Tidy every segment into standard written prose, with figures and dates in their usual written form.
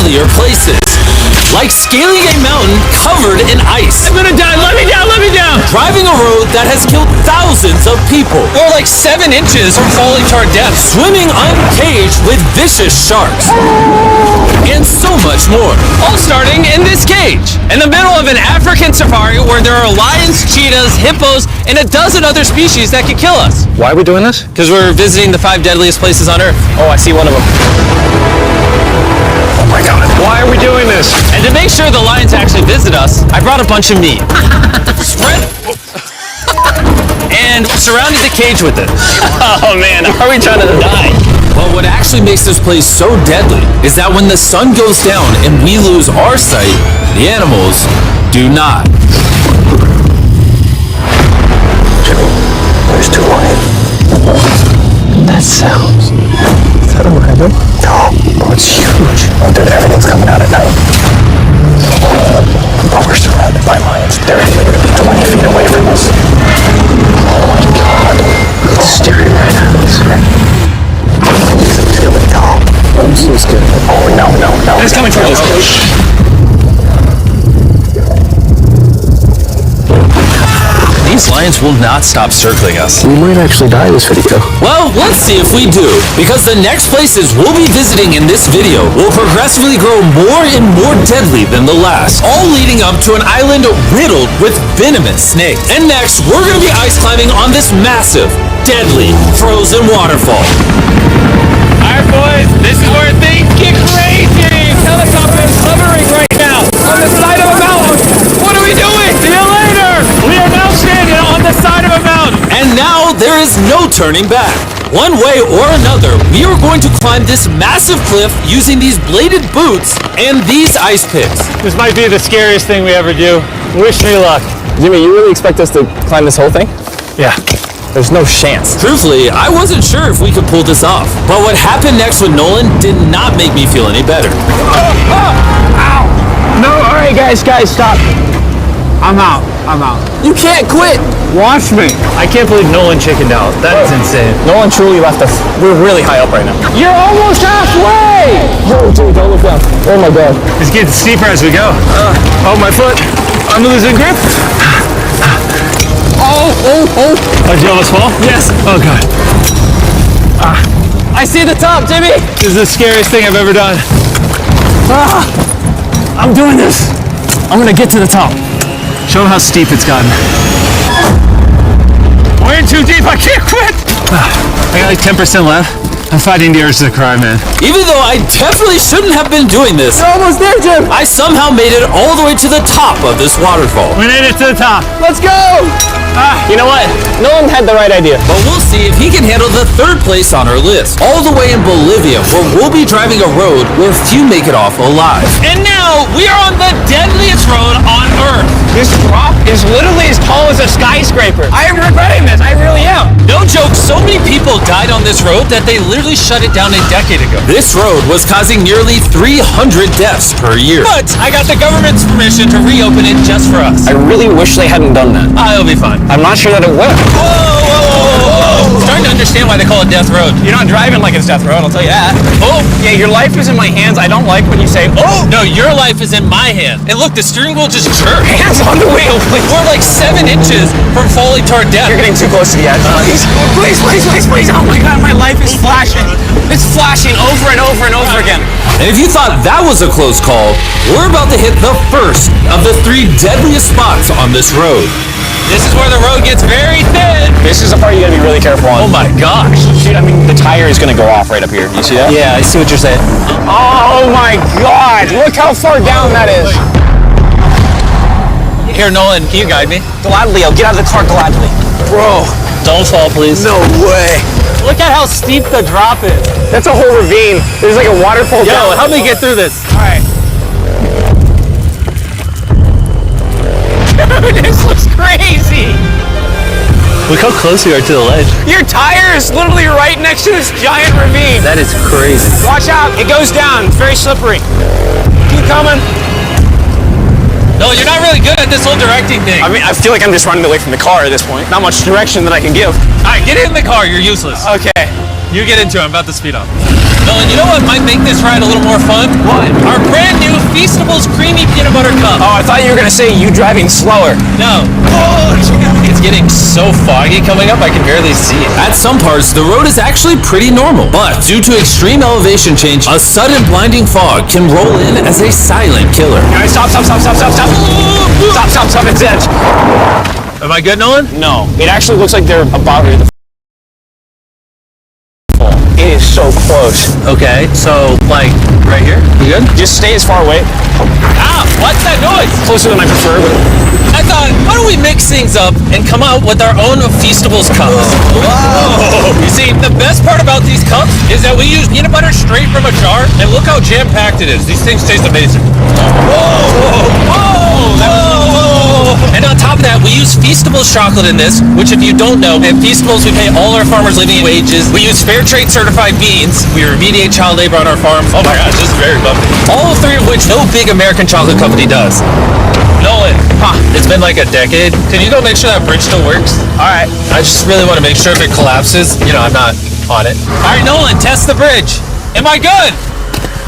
deadlier places, like scaling a mountain covered in ice. I'm gonna die, let me down, let me down! Driving a road that has killed thousands of people. Or like 7 inches from falling to our death. Swimming uncaged with vicious sharks. And so much more. All starting in this cage, in the middle of an African safari where there are lions, cheetahs, hippos, and a dozen other species that could kill us. Why are we doing this? Because we're visiting the 5 deadliest places on Earth. Oh, I see one of them. Oh my God. Why are we doing this? And to make sure the lions actually visit us, I brought a bunch of meat. Spread and surrounded the cage with it. Oh man, are we trying to die? But what actually makes this place so deadly is that when the sun goes down and we lose our sight, the animals do not. There's 2 lions. That sounds... Is that a rabbit? No, bro, it's huge. Oh, dude, everything's coming out at night. But we're surrounded by lions. They're literally 20 feet away from us. Oh my God. It's staring right at us. It's really tall. I'm so scared. Oh, no. It's coming towards us. These lions will not stop circling us. We might actually die this video. Well, let's see if we do, because the next places we'll be visiting in this video will progressively grow more and more deadly than the last, all leading up to an island riddled with venomous snakes. And next, we're going to be ice climbing on this massive, deadly, frozen waterfall. Alright boys, this is where things get crazy! Helicopters hovering right now on the side of a mountain! What are we doing? See you later! We are now standing on the side of a mountain! And now there is no turning back. One way or another, we are going to climb this massive cliff using these bladed boots and these ice picks. This might be the scariest thing we ever do. Wish me luck. Jimmy, you really expect us to climb this whole thing? Yeah. There's no chance. Truthfully, I wasn't sure if we could pull this off. But what happened next with Nolan did not make me feel any better. Ow! No, alright guys, stop. I'm out. You can't quit. Watch me. I can't believe Nolan chickened out. That is insane. No one truly left us. We're really high up right now. You're almost halfway! Oh, dude, don't look down. Oh my God. It's getting steeper as we go. Oh, my foot. I'm losing grip. Oh, did you almost fall? Yes. Oh, God. I see the top, Jimmy. This is the scariest thing I've ever done. I'm doing this. I'm gonna get to the top. Show them how steep it's gotten. We're in too deep. I can't quit. I got like 10% left. I'm fighting the urge to cry, man. Even though I definitely shouldn't have been doing this, You're almost there, Jim. I somehow made it all the way to the top of this waterfall. We made it to the top. Let's go. You know what? Nolan had the right idea. But we'll see if he can handle the 3rd place on our list, all the way in Bolivia, where we'll be driving a road where few make it off alive. And now we are on the deadliest road on Earth. This drop is literally as tall as a skyscraper. I am regretting this. I really am. No joke, so many people died on this road that they literally shut it down a decade ago. This road was causing nearly 300 deaths per year. But I got the government's permission to reopen it just for us. I really wish they hadn't done that. It'll be fine. I'm not sure that it will. Whoa. Starting to understand why they call it Death Road. You're not driving like it's death road, I'll tell you that. Oh, Yeah, your life is in my hands. I don't like when you say, oh. no, your life is in my hand. And look, the steering wheel just jerked. Hands on the wheel, please. We're like 7 inches from falling to our death. You're getting too close to the edge. Please. Oh my God, my life is flashing. It's flashing over and over and over again. And if you thought that was a close call, we're about to hit the first of the 3 deadliest spots on this road. This is where the road gets very thin. This is the part you gotta be really careful on. Oh my gosh. Dude, I mean, the tire is gonna go off right up here. You see that? Yeah, I see what you're saying. Oh my God, look how far down that is. Here, Nolan, can you guide me? Gladly, I'll get out of the car gladly. Bro. Don't fall, please. No way. Look at how steep the drop is. That's a whole ravine. There's like a waterfall down. Help me get through this. All right. Dude, this looks crazy. Look how close we are to the ledge. Your tire is literally right next to this giant ravine. That is crazy. Watch out, it goes down. It's very slippery. Keep coming. No, you're not really good at this whole directing thing. I mean, I feel like I'm just running away from the car at this point. Not much direction that I can give. All right, get in the car. You're useless. Okay. You get into it. I'm about to speed up. Nolan, you know what might make this ride a little more fun? What? Our brand new Feastables Creamy Peanut Butter Cup. Oh, I thought you were gonna say you driving slower. No. Oh, it's getting so foggy coming up, I can barely see it. At some parts, the road is actually pretty normal. But due to extreme elevation change, a sudden blinding fog can roll in as a silent killer. Guys, stop. Stop, it's edge. Am I good, Nolan? No, it actually looks like they're about ready to fall. It is so close. Okay, so, like, right here? You good? Just stay as far away. Ah, what's that noise? Closer than I prefer, but... I thought, why don't we mix things up and come out with our own Feastables cups? Whoa. You see, the best part about these cups is that we use peanut butter straight from a jar, and look how jam-packed it is. These things taste amazing. And on top of that, we use Feastables chocolate in this, which if you don't know, at Feastables we pay all our farmers living wages. We use fair trade certified beans. We remediate child labor on our farms. Oh my gosh, this is very bumpy. All three of which no big American chocolate company does. Nolan, it's been like a decade. Can you go make sure that bridge still works? All right. I just really want to make sure if it collapses, you know, I'm not on it. All right, Nolan, test the bridge. Am I good?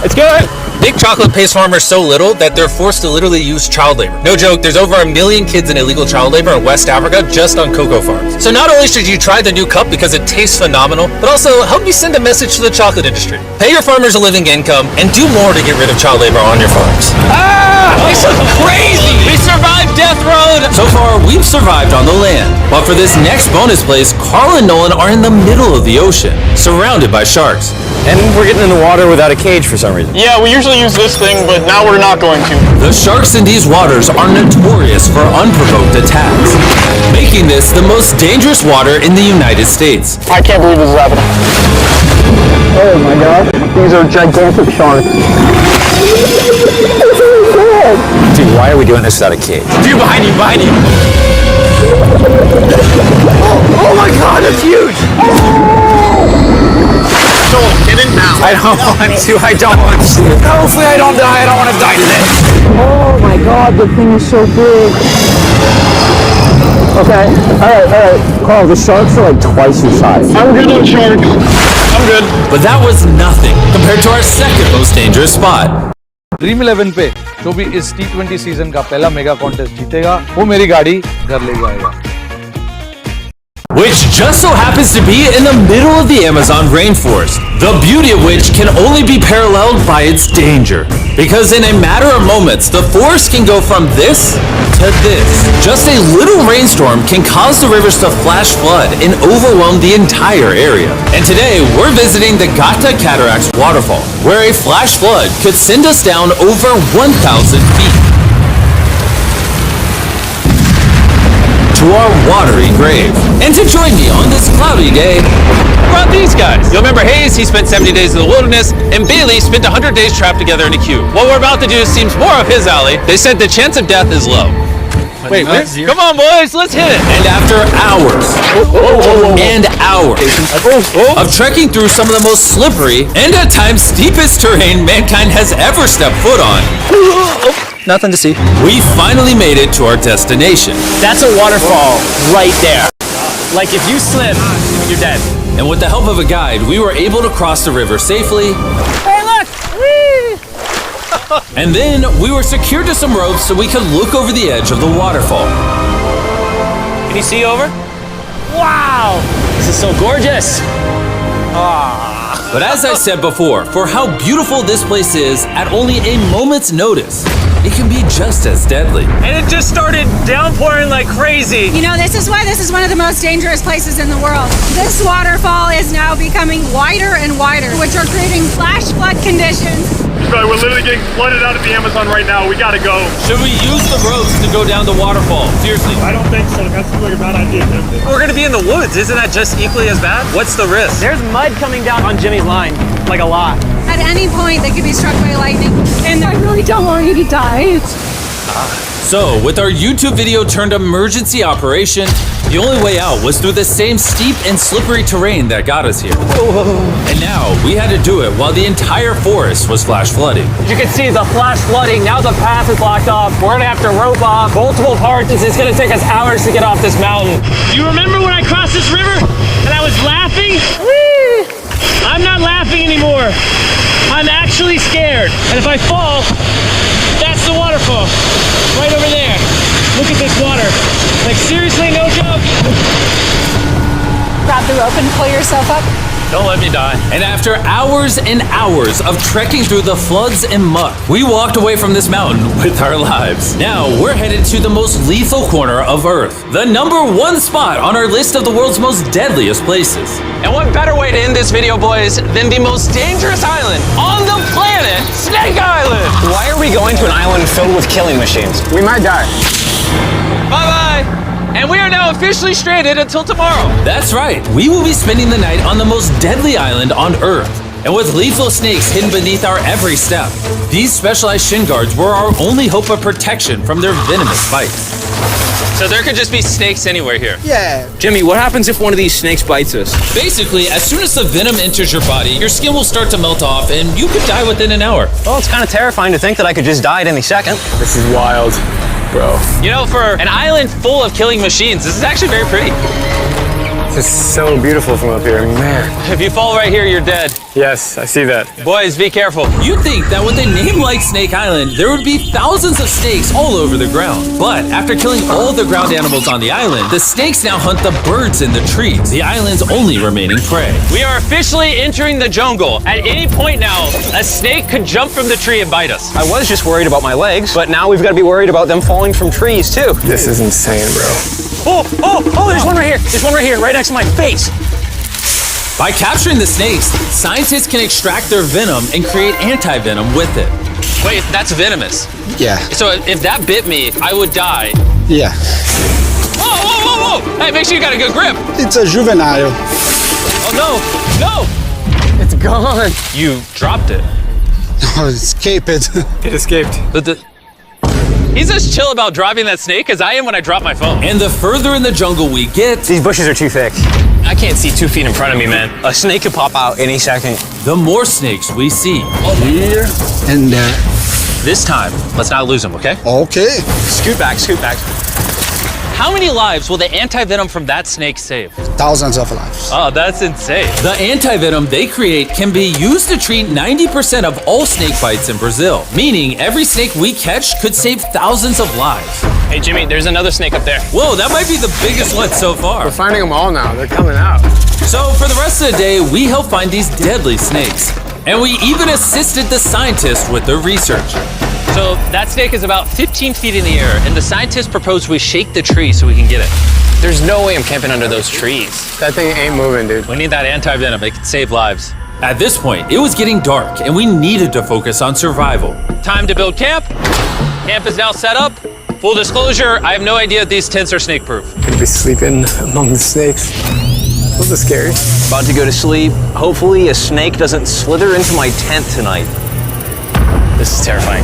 It's good. Big chocolate pays farmers so little that they're forced to literally use child labor. No joke, there's over 1 million kids in illegal child labor in West Africa just on cocoa farms. So not only should you try the new cup because it tastes phenomenal, but also help me send a message to the chocolate industry. Pay your farmers a living income and do more to get rid of child labor on your farms. This is crazy. We survived Death Road! So far, we've survived on the land. But for this next bonus place, Carl and Nolan are in the middle of the ocean, surrounded by sharks. And we're getting in the water without a cage for some reason. Yeah, we usually use this thing, but now we're not going to. The sharks in these waters are notorious for unprovoked attacks, making this the most dangerous water in the United States. I can't believe this is happening. Oh my god. These are gigantic sharks. Dude, why are we doing this without a cage? Dude, behind you. Oh my god, that's huge! Get in now. I don't want to. Hopefully I don't die. I don't want to die today. Oh my god, the thing is so big. Okay, alright. Carl, the sharks are like twice your size. I'm good on sharks. I'm good. But that was nothing compared to our second most dangerous spot. Dream 11 पे जो भी इस T20 season का पहला mega contest जीतेगा वो मेरी गाड़ी घर ले जाएगा. Which just so happens to be in the middle of the Amazon rainforest, the beauty of which can only be paralleled by its danger. Because in a matter of moments, the forest can go from this to this. Just a little rainstorm can cause the rivers to flash flood and overwhelm the entire area. And today, we're visiting the Gata Cataracts waterfall, where a flash flood could send us down over 1,000 feet. To our watery grave. And to join me on this cloudy day, brought these guys. You'll remember Hayes, he spent 70 days in the wilderness, and Bailey spent 100 days trapped together in a cube. What we're about to do seems more up his alley. They said the chance of death is low. Wait, come on boys, let's hit it. And after hours and hours of trekking through some of the most slippery and at times steepest terrain mankind has ever stepped foot on, Nothing to see. we finally made it to our destination. That's a waterfall right there. Like if you slip, you're dead. And with the help of a guide, we were able to cross the river safely. Hey, look! Whee! And then we were secured to some ropes so we could look over the edge of the waterfall. Can you see over? Wow! This is so gorgeous. But as I said before, for how beautiful this place is, at only a moment's notice, it can be just as deadly. And it just started downpouring like crazy. You know, this is why this is one of the most dangerous places in the world. This waterfall is now becoming wider and wider, which are creating flash flood conditions. Right, we're literally getting flooded out of the Amazon right now. We gotta go. Should we use the ropes to go down the waterfall? Seriously. I don't think so. That seems like a bad idea. We're gonna be in the woods. Isn't that just equally as bad? What's the risk? There's mud coming down on Jimmy's line, like a lot. At any point, they could be struck by lightning. And I really don't want you to die. So, with our YouTube video turned emergency operation, the only way out was through the same steep and slippery terrain that got us here. And now, we had to do it while the entire forest was flash flooding. You can see the flash flooding. Now the path is blocked off. We're gonna have to rope off multiple parts. It's gonna take us hours to get off this mountain. Do you remember when I crossed this river and I was laughing? officially scared. And if I fall, that's the waterfall. Right over there. Look at this water. Like seriously, no joke. Grab the rope and pull yourself up. Don't let me die. And after hours and hours of trekking through the floods and muck, we walked away from this mountain with our lives. Now we're headed to the most lethal corner of Earth, the #1 spot on our list of the world's most deadliest places. And what better way to end this video, boys, than the most dangerous island on the planet, Snake Island? Why are we going to an island filled with killing machines? We might die. Bye-bye. And we are now officially stranded until tomorrow. That's right, we will be spending the night on the most deadly island on Earth. And with lethal snakes hidden beneath our every step, these specialized shin guards were our only hope of protection from their venomous bites. So there could just be snakes anywhere here. Yeah. Jimmy, what happens if one of these snakes bites us? Basically, as soon as the venom enters your body, your skin will start to melt off and you could die within an hour. Well, it's kind of terrifying to think that I could just die at any second. This is wild, bro. You know, for an island full of killing machines, this is actually very pretty. This is so beautiful from up here, man. If you fall right here, you're dead. Yes, I see that. Boys, be careful. You'd think that with a name like Snake Island, there would be thousands of snakes all over the ground. But after killing all the ground animals on the island, the snakes now hunt the birds in the trees, the island's only remaining prey. We are officially entering the jungle. At any point now, a snake could jump from the tree and bite us. I was just worried about my legs, but now we've got to be worried about them falling from trees, too. This is insane, bro. Oh, there's one right here. There's one right here, right next to my face. By capturing the snakes, scientists can extract their venom and create anti-venom with it. Wait, that's venomous. Yeah. So if that bit me, I would die. Yeah. Whoa! Hey, make sure you got a good grip. It's a juvenile. Oh, no! It's gone. You dropped it. Oh, escaped. It escaped. He's as chill about dropping that snake as I am when I drop my phone. And the further in the jungle we get, These bushes are too thick. I can't see 2 feet in front of me, man. A snake could pop out any second. the more snakes we see. Here and there. This time, let's not lose him, okay? Okay. Scoot back. How many lives will the anti-venom from that snake save? Thousands of lives. Oh, that's insane. The anti-venom they create can be used to treat 90% of all snake bites in Brazil, meaning every snake we catch could save thousands of lives. Hey, Jimmy, there's another snake up there. Whoa, that might be the biggest one so far. We're finding them all now. They're coming out. So for the rest of the day, we helped find these deadly snakes. And we even assisted the scientists with their research. So that snake is about 15 feet in the air, and the scientists proposed we shake the tree so we can get it. There's no way I'm camping under those trees. That thing ain't moving, dude. We need that anti-venom. It can save lives. At this point, it was getting dark and we needed to focus on survival. Time to build camp. Camp is now set up. Full disclosure, I have no idea if these tents are snake-proof. Could be sleeping among the snakes. This is scary. About to go to sleep. Hopefully a snake doesn't slither into my tent tonight. This is terrifying.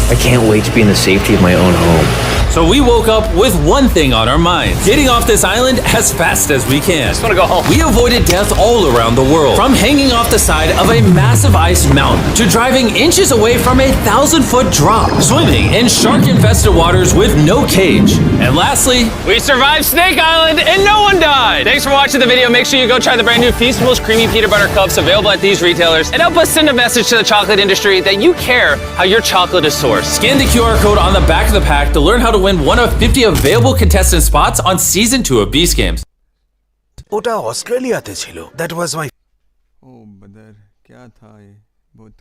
I can't wait to be in the safety of my own home. So we woke up with one thing on our minds: getting off this island as fast as we can. I just want to go home. We avoided death all around the world, from hanging off the side of a massive ice mountain to driving inches away from a 1,000-foot drop, swimming in shark-infested waters with no cage, and lastly, We survived Snake Island and no one died. Thanks for watching the video. Make sure you go try the brand new Feastables Creamy Peanut Butter Cups available at these retailers, and help us send a message to the chocolate industry that you care how your chocolate is sourced. scan the QR code on the back of the pack to learn how to win one of 50 available contestant spots on Season 2 of Beast Games. ওটা অস্ট্রেলিয়াতে ছিল that was মাই ओ बदर क्या था ये बहुत